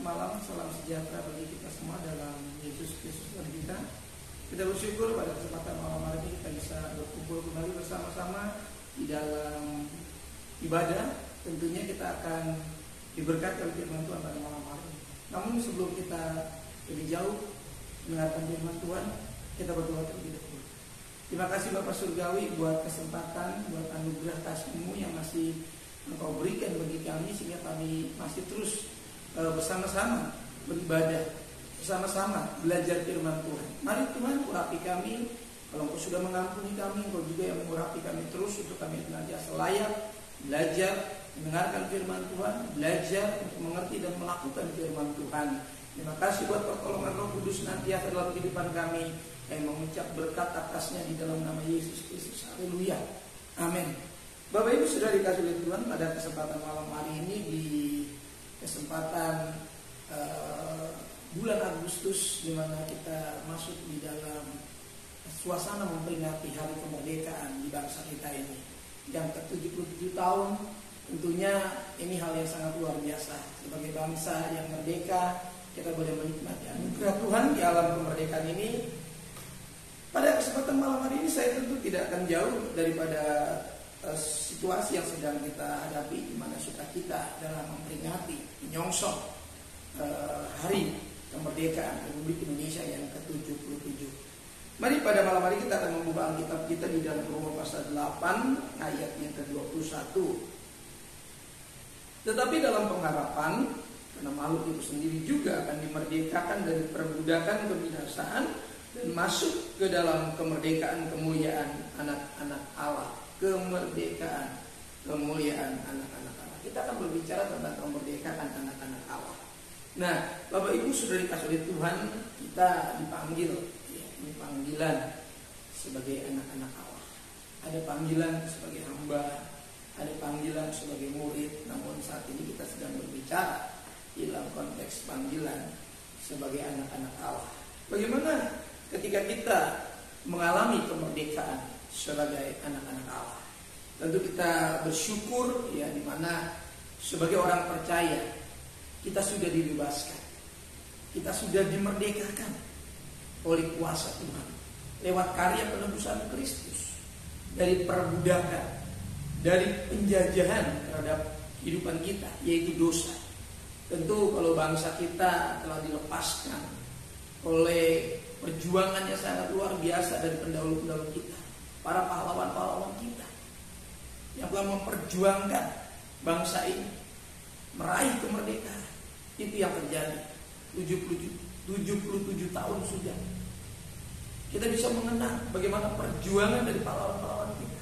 malam, salam sejahtera bagi kita semua dalam Yesus Kristus Tuhan kita. Kita bersyukur pada kesempatan malam hari ini kita bisa berkumpul kembali bersama-sama di dalam ibadah. Tentunya kita akan diberkati oleh firman Tuhan pada malam hari ini. Namun sebelum kita lebih jauh mendengarkan firman Tuhan, kita berdoa terlebih dahulu. Terima kasih Bapak Surgawi buat kesempatan, buat anugerah kasih-Mu yang masih Engkau berikan bagi kami, sehingga kami masih terus bersama-sama beribadah, bersama-sama belajar firman Tuhan. Mari Tuhan urapi kami. Kalau Engkau sudah mengampuni kami, Engkau juga yang mengurapi kami terus untuk kami senantiasa layak belajar mendengarkan firman Tuhan, belajar untuk mengerti dan melakukan firman Tuhan. Terima kasih buat pertolongan Roh Kudus senantiasa dalam kehidupan kami. Kami mengucap berkat atasnya di dalam nama Yesus Kristus. Haleluya. Amin. Bapak Ibu sudah dikasih oleh Tuhan, pada kesempatan malam hari ini di kesempatan bulan Agustus, di mana kita masuk di dalam suasana memperingati hari kemerdekaan di bangsa kita ini yang ke-77 tahun. Tentunya ini hal yang sangat luar biasa. Sebagai bangsa yang merdeka, kita boleh menikmati anugerah Tuhan di alam kemerdekaan ini. Pada kesempatan malam hari ini saya tentu tidak akan jauh daripada situasi yang sedang kita hadapi, di mana sukacita dalam memperingati, menyongsong hari kemerdekaan Republik Indonesia yang ke-77. Mari pada malam hari kita akan membuka Alkitab kita di dalam Roma pasal 8 ayat yang ke-21. Tetapi dalam pengharapan, karena makhluk itu sendiri juga akan dimerdekakan dari perbudakan kebinasaan dan masuk ke dalam kemerdekaan kemuliaan anak-anak Allah. Kemerdekaan, kemuliaan anak-anak Allah. Kita akan berbicara tentang kemerdekaan anak-anak Allah. Nah, Bapak Ibu sudah dikasih oleh Tuhan, kita dipanggil, ya, ini panggilan sebagai anak-anak Allah. Ada panggilan sebagai hamba, ada panggilan sebagai murid. Namun saat ini kita sedang berbicara dalam konteks panggilan sebagai anak-anak Allah. Bagaimana ketika kita mengalami kemerdekaan sebagai anak-anak Allah? Tentu kita bersyukur, ya, di mana sebagai orang percaya kita sudah dibebaskan, kita sudah dimerdekakan oleh kuasa Tuhan lewat karya penebusan Kristus dari perbudakan, dari penjajahan terhadap kehidupan kita, yaitu dosa. Tentu kalau bangsa kita telah dilepaskan oleh perjuangan yang sangat luar biasa dari pendahulu-pendahulu kita, para pahlawan-pahlawan kita yang telah memperjuangkan bangsa ini meraih kemerdekaan. Itu yang terjadi 77 tahun sudah. Kita bisa mengenang bagaimana perjuangan dari pahlawan-pahlawan kita.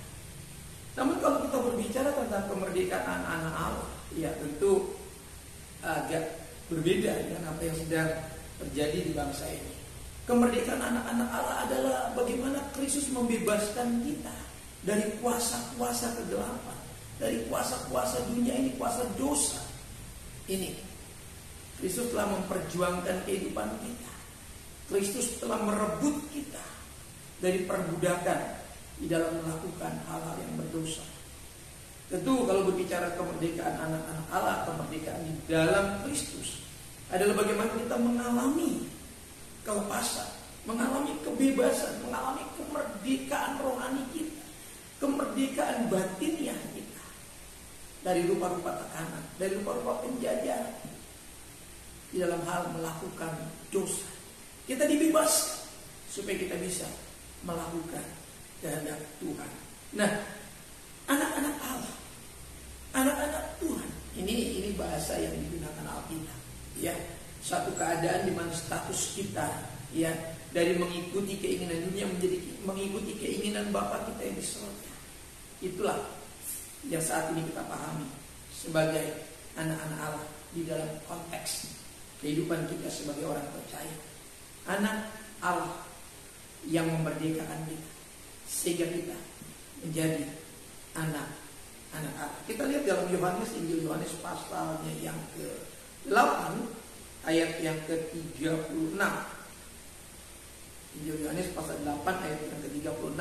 Namun kalau kita berbicara tentang kemerdekaan anak Allah, ya tentu agak berbeda dengan apa yang sedang terjadi di bangsa ini. Kemerdekaan anak-anak Allah adalah bagaimana Kristus membebaskan kita dari kuasa-kuasa kegelapan, dari kuasa-kuasa dunia ini, kuasa dosa ini. Kristus telah memperjuangkan kehidupan kita. Kristus telah merebut kita dari perbudakan di dalam melakukan hal-hal yang berdosa. Tentu kalau berbicara kemerdekaan anak-anak Allah, kemerdekaan di dalam Kristus adalah bagaimana kita mengalami kelepasan, mengalami kebebasan, mengalami kemerdekaan rohani kita, kemerdekaan batiniah kita dari rupa-rupa tekanan, dari rupa-rupa penjajahan di dalam hal melakukan dosa. Kita dibebaskan supaya kita bisa melakukan kehendak Tuhan. Nah, anak-anak Allah, anak-anak Tuhan, ini bahasa yang digunakan Alkitab, ya. Satu keadaan di mana status kita, ya, dari mengikuti keinginan dunia menjadi mengikuti keinginan Bapa kita yang di surga. Itulah yang saat ini kita pahami sebagai anak-anak Allah di dalam konteks kehidupan kita sebagai orang percaya. Anak Allah yang memerdekakan kita sehingga kita menjadi anak-anak Allah. Kita lihat dalam Yohanes, Injil Yohanes pasalnya yang ke-8 ayat yang ke-36. Injil Yohanes pasal 8 ayat yang ke-36.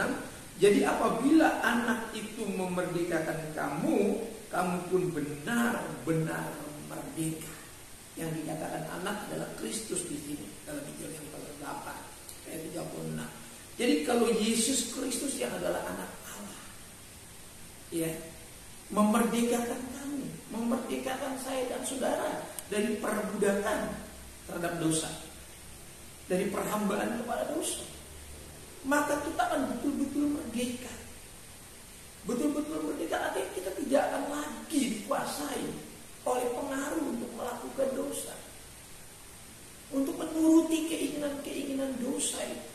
Jadi apabila anak itu memerdekakan kamu, kamu pun benar-benar merdeka. Yang dikatakan anak adalah Kristus di sini dalam Injil yang pasal 8 ayat 36. Jadi kalau Yesus Kristus yang adalah anak Allah, ya, memerdekakan kami, memerdekakan saya dan saudara dari perbudakan terhadap dosa, dari perhambaan kepada dosa, maka kita akan betul-betul merdeka. Betul-betul merdeka artinya kita tidak akan lagi dikuasai oleh pengaruh untuk melakukan dosa, untuk menuruti keinginan-keinginan dosa itu.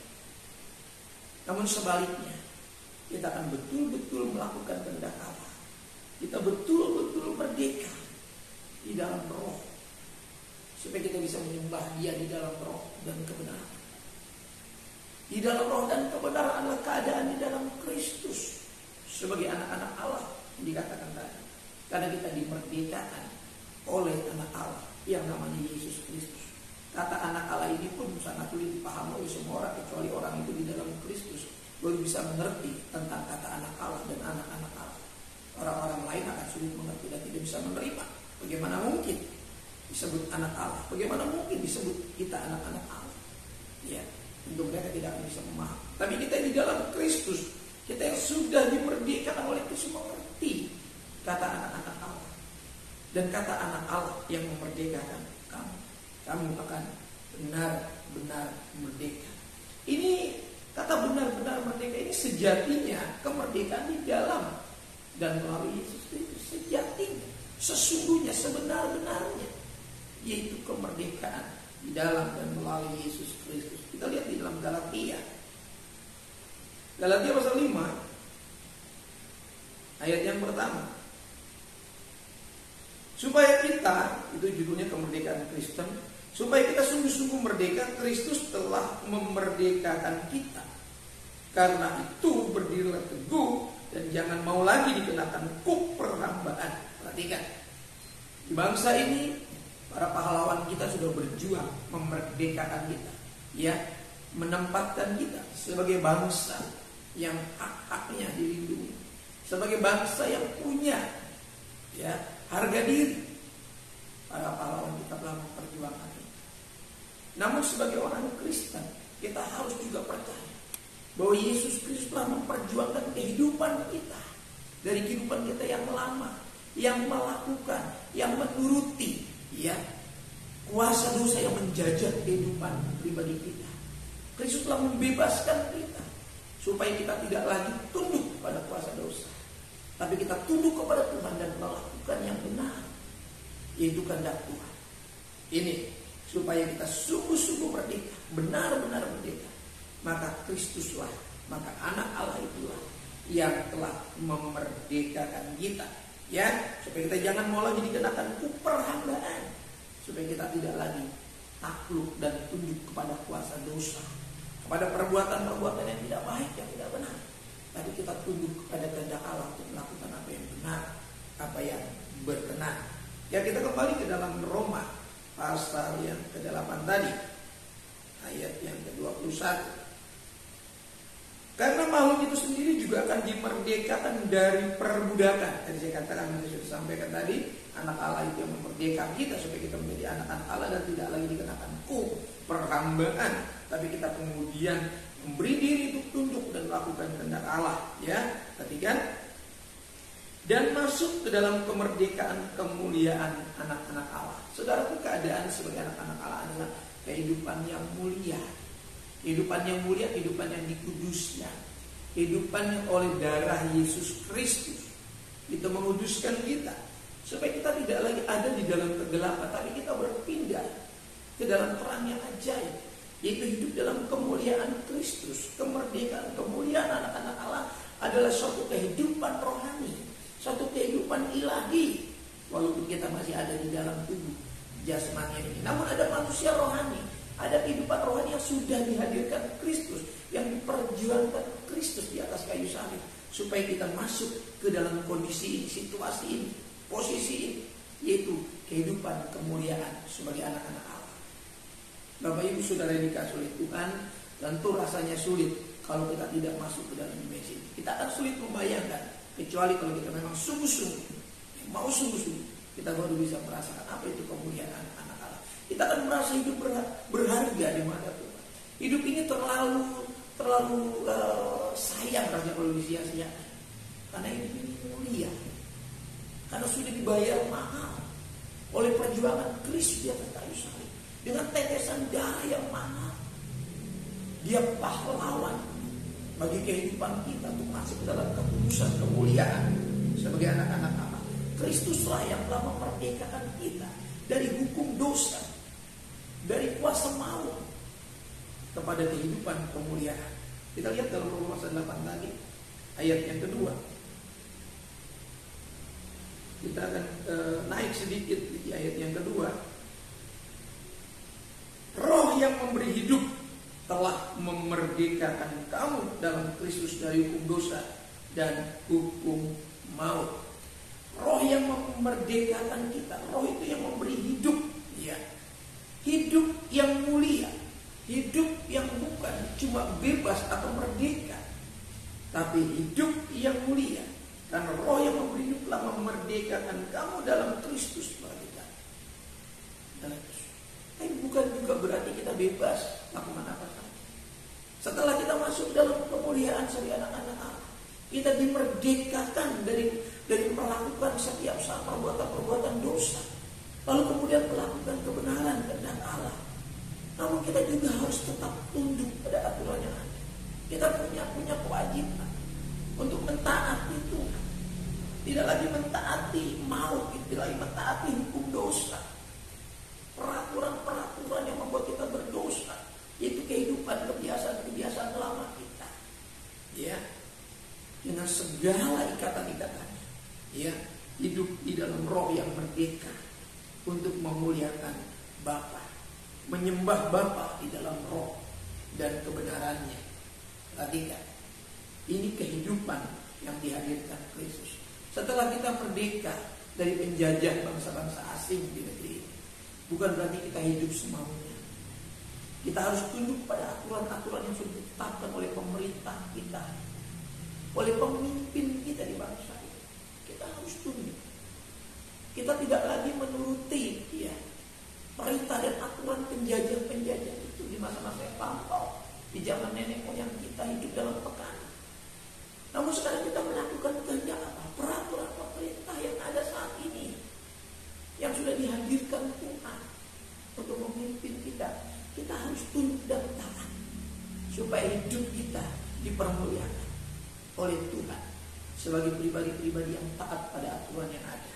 Namun sebaliknya, kita akan betul-betul melakukan kehendak Allah. Kita betul-betul merdeka di dalam roh, supaya kita bisa menyembah Dia di dalam roh dan kebenaran. Di dalam roh dan kebenaran adalah keadaan di dalam Kristus sebagai anak-anak Allah yang dikatakan tadi. Karena kita dimerdekakan oleh anak Allah yang namanya Yesus Kristus. Kata anak Allah ini pun sangat sulit dipahami oleh semua orang, kecuali orang itu di dalam Kristus baru bisa mengerti tentang kata anak Allah dan anak-anak Allah. Orang-orang lain akan sulit mengerti dan tidak bisa menerima. Bagaimana mungkin disebut anak Allah? Bagaimana mungkin disebut kita anak-anak Allah? Ya, untuk mereka tidak akan bisa memahami. Tapi kita di dalam Kristus, kita yang sudah dimerdekakan oleh Kristus mengerti kata anak-anak Allah. Dan kata anak Allah yang memerdekakan kamu. Kamu akan benar-benar merdeka. Ini kata benar-benar merdeka ini sejatinya kemerdekaan di dalam dan melalui Yesus Kristus. Sejatinya, sesungguhnya, sebenar-benarnya, yaitu kemerdekaan di dalam dan melalui Yesus Kristus. Kita lihat di dalam Galatia. Galatia pasal 5 ayat yang pertama. Supaya kita, itu judulnya kemerdekaan Kristen, supaya kita sungguh-sungguh merdeka, Kristus telah memerdekakan kita. Karena itu berdirilah teguh dan jangan mau lagi dikenakan kuk perhambaan. Perhatikan, di bangsa ini para pahlawan kita sudah berjuang memerdekakan kita, ya, menempatkan kita sebagai bangsa yang hak-haknya dilindungi, sebagai bangsa yang punya, ya, harga diri. Para pahlawan kita telah memperjuangkan itu. Namun sebagai orang Kristen, kita harus juga percaya bahwa Yesus Kristus telah memperjuangkan kehidupan kita, dari kehidupan kita yang lama, yang melakukan, yang menuruti, ya, kuasa dosa yang menjajah kehidupan pribadi kita. Kristus telah membebaskan kita supaya kita tidak lagi tunduk pada kuasa dosa, tapi kita tunduk kepada Tuhan dan melakukan yang benar, yaitu kehendak Tuhan. Ini supaya kita sungguh-sungguh merdeka, benar-benar merdeka. Maka Kristuslah, maka anak Allah itulah yang telah memerdekakan kita, ya, supaya kita jangan mau lagi dikenakan perhambaan, supaya kita tidak lagi takluk dan tunduk kepada kuasa dosa, kepada perbuatan-perbuatan yang tidak baik, yang tidak benar. Tapi kita tunduk kepada kehendak Allah untuk melakukan apa yang benar, apa yang berkenan. Ya, kita kembali ke dalam Roma pasal yang ke-8 tadi, ayat yang ke-21. Karena makhluk itu sendiri juga akan dimerdekakan dari perbudakan. Tadi saya katakan, saya sudah sampaikan tadi, anak Allah itu yang memerdekakan kita supaya kita menjadi anak-anak Allah dan tidak lagi dikenakan perhambaan, tapi kita kemudian memberi diri untuk tunduk dan melakukan kehendak Allah, ya. Perhatikan, dan masuk ke dalam kemerdekaan kemuliaan anak-anak Allah. Saudaraku, keadaan sebagai anak-anak Allah adalah kehidupan yang mulia. Kehidupan yang mulia, kehidupan yang dikuduskan, kehidupan yang oleh darah Yesus Kristus itu menguduskan kita, supaya kita tidak lagi ada di dalam kegelapan, tapi kita berpindah ke dalam terang yang ajaib, yaitu hidup dalam kemuliaan Kristus. Kemerdekaan, kemuliaan anak-anak Allah adalah suatu kehidupan rohani, suatu kehidupan ilahi, walaupun kita masih ada di dalam tubuh jasmani ini. Namun ada manusia rohani, ada kehidupan rohani yang sudah dihadirkan Kristus, yang diperjuangkan Kristus di atas kayu salib, supaya kita masuk ke dalam kondisi ini, situasi ini, posisi ini, yaitu kehidupan kemuliaan sebagai anak-anak Allah. Bapak Ibu Saudara yang dikasihi oleh Tuhan, tentu rasanya sulit kalau kita tidak masuk ke dalam dimensi ini. Kita akan sulit membayangkan, kecuali kalau kita memang sungguh-sungguh, mau sungguh-sungguh, kita baru bisa merasakan apa itu kemuliaan anak-anak Allah. kita akan merasa hidup berharga di mata Tuhan. Hidup ini terlalu sayang rasanya kalau disia-siakan. Karena hidup ini mulia. Karena sudah dibayar mahal oleh perjuangan Kristus di atas kayu salib. Dengan tetesan darah yang mahal. Dia pahlawan bagi kehidupan kita untuk masuk ke dalam kekudusan, kemuliaan sebagai anak-anak Allah. Kristuslah yang telah memerdekakan kita dari hukum dosa, dari kuasa maut kepada kehidupan kemuliaan. Kita lihat dalam Roma pasal 8 tadi, ayat yang kedua. Kita akan naik sedikit di ayat yang kedua. Roh yang memberi hidup telah memerdekakan kamu dalam Kristus dari hukum dosa dan hukum maut. Roh yang memerdekakan kita, roh itu yang memberi hidup, ya. Hidup yang mulia, hidup yang bukan cuma bebas atau merdeka, tapi hidup yang mulia. Karena roh yang memberi hidup telah memerdekakan kamu dalam Kristus merdeka. Tapi bukan juga berarti kita bebas lakukan apa saja. Setelah kita masuk dalam kemuliaan sebagai anak-anak Allah, kita dimerdekakan dari melakukan setiap saat perbuatan dosa, lalu kemudian melakukan kebenaran kehendak Allah. Namun kita juga harus tetap tunduk pada aturan yang ada. Kita punya kewajiban untuk mentaati Tuhan. Tidak lagi mentaati maut, tidak lagi mentaati hukum dosa. Peraturan-peraturan yang membuat kita berdosa, yaitu kehidupan, kebiasaan lama kita. Ya. Dengan segala ikatan-ikatannya. Ya, hidup di dalam roh yang merdeka untuk memuliakan Bapa, menyembah Bapa di dalam roh dan kebenarannya. Perhatikan, ini kehidupan yang dihadirkan Kristus. Setelah kita merdeka dari penjajah bangsa-bangsa asing di negeri ini, bukan berarti kita hidup semaunya. Kita harus tunduk pada aturan-aturan yang sudah ditetapkan oleh pemerintah kita, oleh pemimpin kita di bangsa ini. Kita harus tunduk. Kita tidak lagi menuruti perintah dan aturan penjajah-penjajah itu di masa-masa yang lampau, di zaman nenek moyang kita hidup dalam tekanan. Namun sekarang kita melakukan kehendak apa? Peraturan pemerintah yang ada saat ini, yang sudah dihadirkan Tuhan untuk memimpin kita. Kita harus tunduk dan taat supaya hidup kita dipermuliakan oleh Tuhan sebagai pribadi-pribadi yang taat pada aturan yang ada.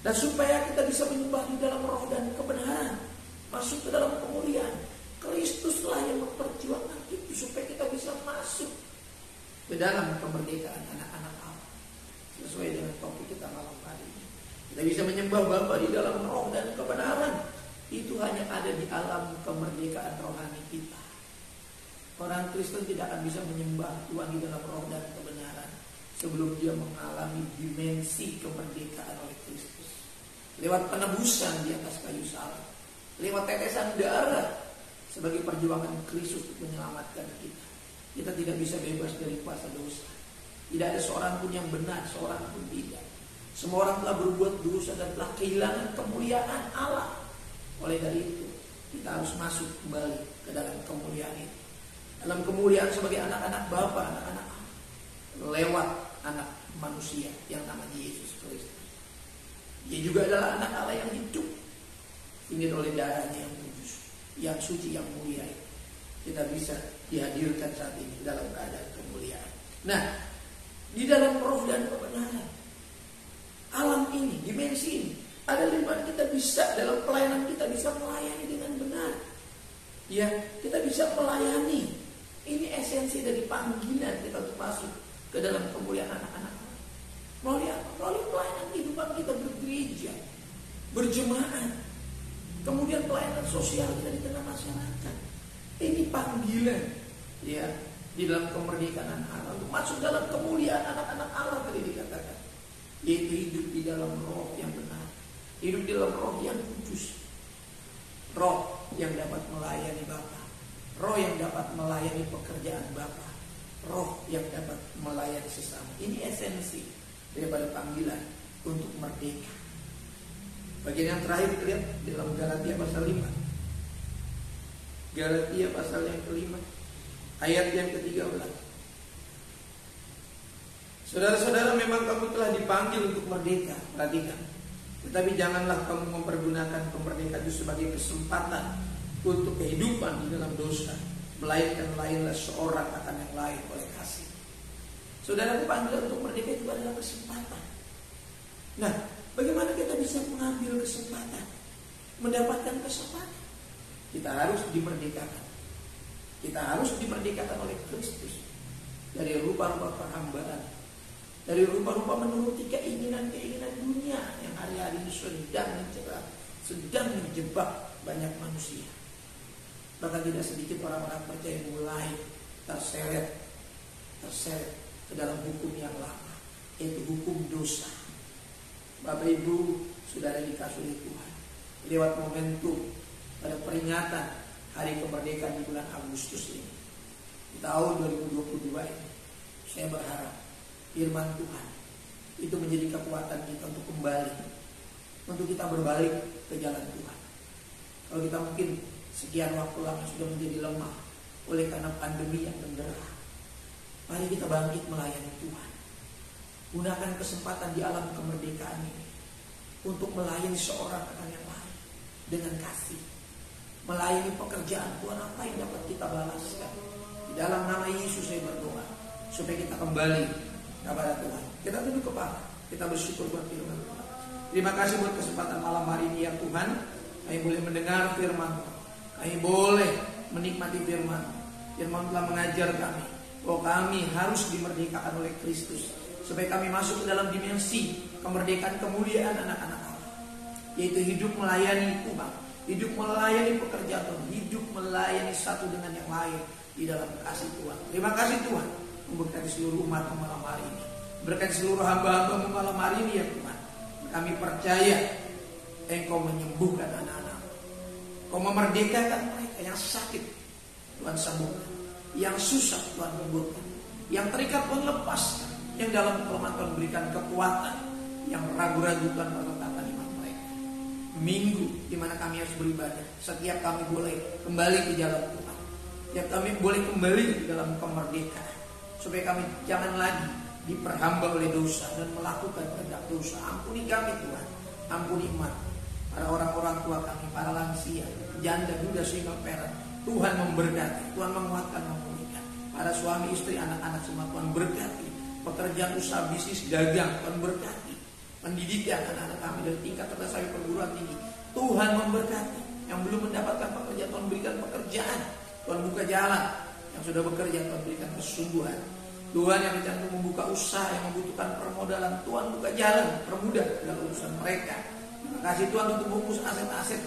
Dan supaya kita bisa menyembah di dalam roh dan kebenaran, masuk ke dalam kemuliaan. Kristuslah yang memperjuangkan itu supaya kita bisa masuk ke dalam kemerdekaan anak-anak Allah. Sesuai dengan topik kita malam hari ini, kita bisa menyembah Bapa di dalam roh dan kebenaran. Itu hanya ada di alam kemerdekaan rohani kita. Orang Kristen tidak akan bisa menyembah Tuhan di dalam roh dan kebenaran sebelum dia mengalami dimensi kemerdekaan oleh Kristus. Lewat penebusan di atas kayu salib, lewat tetesan darah sebagai perjuangan Kristus untuk menyelamatkan kita. Kita tidak bisa bebas dari kuasa dosa. Tidak ada seorang pun yang benar, seorang pun tidak. Semua orang telah berbuat dosa dan telah kehilangan kemuliaan Allah. Oleh dari itu, kita harus masuk kembali ke dalam kemuliaan itu. Dalam kemuliaan sebagai anak-anak Bapa, anak-anak Allah, lewat anak manusia yang namanya Yesus Kristus. Dia juga adalah anak Allah yang hidup, sehingga oleh darahnya yang kudus, yang suci, yang mulia, kita bisa dihadirkan saat ini dalam keadaan kemuliaan. Nah, di dalam roh dan kebenaran, alam ini, dimensi ini, ada di mana kita bisa dalam pelayanan kita bisa melayani dengan benar. Ya, kita bisa melayani. Ini esensi dari panggilan kita untuk masuk ke dalam kemuliaan anak-anak. Melalui apa? Melalui pelayanan kehidupan kita bergereja, berjemaat, kemudian pelayanan sosial kita di tengah masyarakat. Ini panggilan, ya, di dalam kemerdekaan Allah untuk masuk dalam kemuliaan anak-anak Allah tadi dikatakan, yaitu hidup di dalam roh yang benar, hidup di dalam roh yang kudus, roh yang dapat melayani Bapa, roh yang dapat melayani pekerjaan Bapa, roh yang dapat melayani sesama. Ini esensi daripada panggilan untuk merdeka. Bagian yang terakhir kita lihat di dalam Galatia pasal 5. Galatia pasal yang kelima, ayat yang ke-13. Saudara-saudara, memang kamu telah dipanggil untuk merdeka. Perhatikan. Tetapi janganlah kamu mempergunakan kemerdekaan itu sebagai kesempatan untuk kehidupan di dalam dosa, melainkan lainlah seorang akan yang lain oleh kasih. Saudara dipanggil untuk merdeka itu adalah kesempatan. Nah, bagaimana kita bisa mengambil kesempatan, mendapatkan kesempatan? Kita harus dimerdekakan. Kita harus dimerdekakan oleh Kristus dari rupa-rupa perhambaan, dari rupa-rupa menuruti keinginan-keinginan dunia yang hari-hari ini sedang menjebak banyak manusia. Bahkan tidak sedikit orang-orang percaya mulai terseret ke dalam hukum yang lama, yaitu hukum dosa. Bapak Ibu, saudara dikasih oleh Tuhan, lewat momentum pada peringatan Hari Kemerdekaan di bulan Agustus ini, di tahun 2022 ini, saya berharap firman Tuhan itu menjadi kekuatan kita untuk kembali, untuk kita berbalik ke jalan Tuhan. Kalau kita mungkin sekian waktu lama sudah menjadi lemah oleh karena pandemi yang mendera, mari kita bangkit melayani Tuhan. Gunakan kesempatan di alam kemerdekaan ini untuk melayani seorang akan yang lain dengan kasih. Melayani pekerjaan Tuhan, apa yang dapat kita balaskan. Di dalam nama Yesus saya berdoa supaya kita kembali kepada Tuhan. Kita tunduk kepala, kita bersyukur buat firman Tuhan. Terima kasih buat kesempatan malam hari ini ya Tuhan. Kami boleh mendengar firman, kami boleh menikmati firman. Firman telah mengajar kami bahwa kami harus dimerdekakan oleh Kristus, supaya kami masuk ke dalam dimensi kemerdekaan kemuliaan anak-anak Allah, yaitu hidup melayani Tuhan, hidup melayani pekerjaan Tuhan, hidup melayani satu dengan yang lain di dalam kasih Tuhan. Terima kasih Tuhan, memberkati seluruh umat malam hari ini, berkati seluruh hamba-hamba malam hari ini ya Tuhan. Kami percaya Engkau menyembuhkan anak-anak, Engkau memerdekakan mereka yang sakit, Tuhan sembuhkan, yang susah Tuhan sembuhkan, yang terikat Tuhan lepaskan, yang dalam kelemahan Tuhan berikan kekuatan, yang ragu-ragu Tuhan meletakkan iman mereka. Minggu di mana kami harus beribadah, setiap kami boleh kembali ke jalan Tuhan, setiap kami boleh kembali ke dalam kemerdekaan, supaya kami jangan lagi diperhamba oleh dosa dan melakukan kehendak dosa. Ampuni kami Tuhan, ampuni iman para orang-orang tua kami, para lansia, janda, duda, single parent. Tuhan memberkati, Tuhan menguatkan, memulihkan para suami, istri, anak-anak semua. Tuhan berkati pekerjaan, usaha, bisnis, dagang. Tuhan berkati pendidikan anak-anak kami dari tingkat atas sampai perguruan tinggi. Tuhan memberkati yang belum mendapatkan pekerjaan, Tuhan berikan pekerjaan. Tuhan buka jalan yang sudah bekerja, Tuhan berikan kesungguhan. Tuhan yang rencana untuk membuka usaha yang membutuhkan permodalan, Tuhan buka jalan, permudah dalam urusan mereka. Terima kasih Tuhan untuk membungkus aset-aset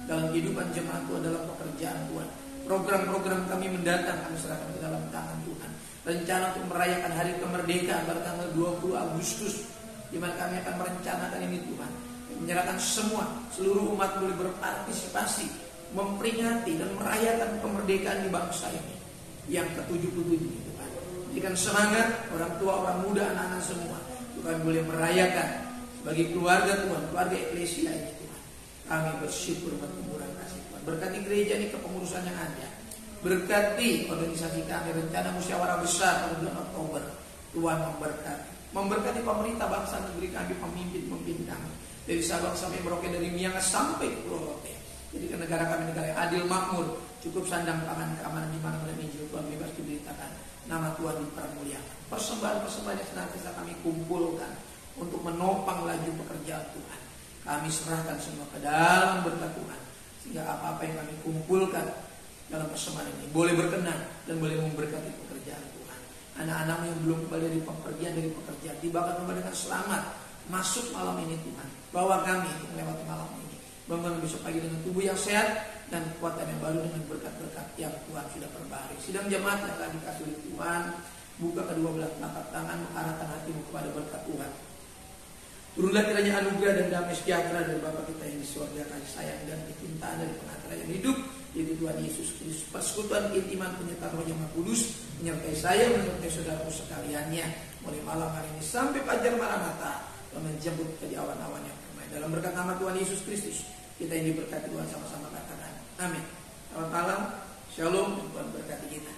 dalam kehidupan jemaat Tuhan, dalam pekerjaan Tuhan. Program-program kami mendatang kami serahkan ke dalam tangan Tuhan. Rencana untuk merayakan hari kemerdekaan pada tanggal 20 Agustus, di mana kami akan merencanakan ini Tuhan. Menyerahkan semua, seluruh umat boleh berpartisipasi, memperingati dan merayakan kemerdekaan di bangsa ini yang ke-77 ini Tuhan. Jadikan semangat orang tua, orang muda, anak-anak semua Tuhan boleh merayakan sebagai keluarga Tuhan, keluarga eklesia ini Tuhan. Kami bersyukur berkemurahan kasih Tuhan. Berkati gereja ini kepengurusan yang ada. Berkati organisasi kami, rencana musyawarah besar pada bulan Oktober. Tuhan memberkati pemerintah bangsa negeri kami, pemimpin kami, dari Sabang sampai Merauke, dari Miangas sampai ke Pulau Rote. Jadi ke negara kami negara yang adil, makmur, cukup sandang pangan, keamanan di mana mana Injil Tuhan bebas diberitakan, nama Tuhan dipermuliakan. Persembahan-persembahan yang senantiasa kami kumpulkan untuk menopang laju pekerjaan Tuhan, kami serahkan semua ke dalam berkat Tuhan, sehingga apa-apa yang kami kumpulkan dalam persembahan ini boleh berkenan dan boleh memberkati pekerjaan Tuhan. Anak-anak yang belum kembali dari pekerjaan tibakan kembali dengan selamat masuk malam ini Tuhan. Bawa kami untuk melewati malam ini, bangun besok pagi dengan tubuh yang sehat dan kekuatan yang baru dengan berkat-berkat yang Tuhan sudah perbaharui. Sidang jemaat yang telah dikasih oleh Tuhan, buka kedua belah telapak tangan, mengarahkan hatimu kepada berkat Tuhan. Turunlah kiranya anugerah dan damai sejahtera dari Bapa kita yang di surga, kasih sayang dan kecintaan dari Pengantar yang hidup, yaitu Tuhan Yesus Kristus, persekutuan keintiman penyertaan Roh yang Maha Kudus menyertai saya, menyertai saudaraku sekaliannya mulai malam hari ini sampai fajar Maranatha, dan menjemput ke awan-awan yang permai Dalam berkat nama Tuhan Yesus Kristus, kita ini berkati Tuhan sama-sama katakan. Amin. Selamat malam. Shalom. Tuhan berkati kita.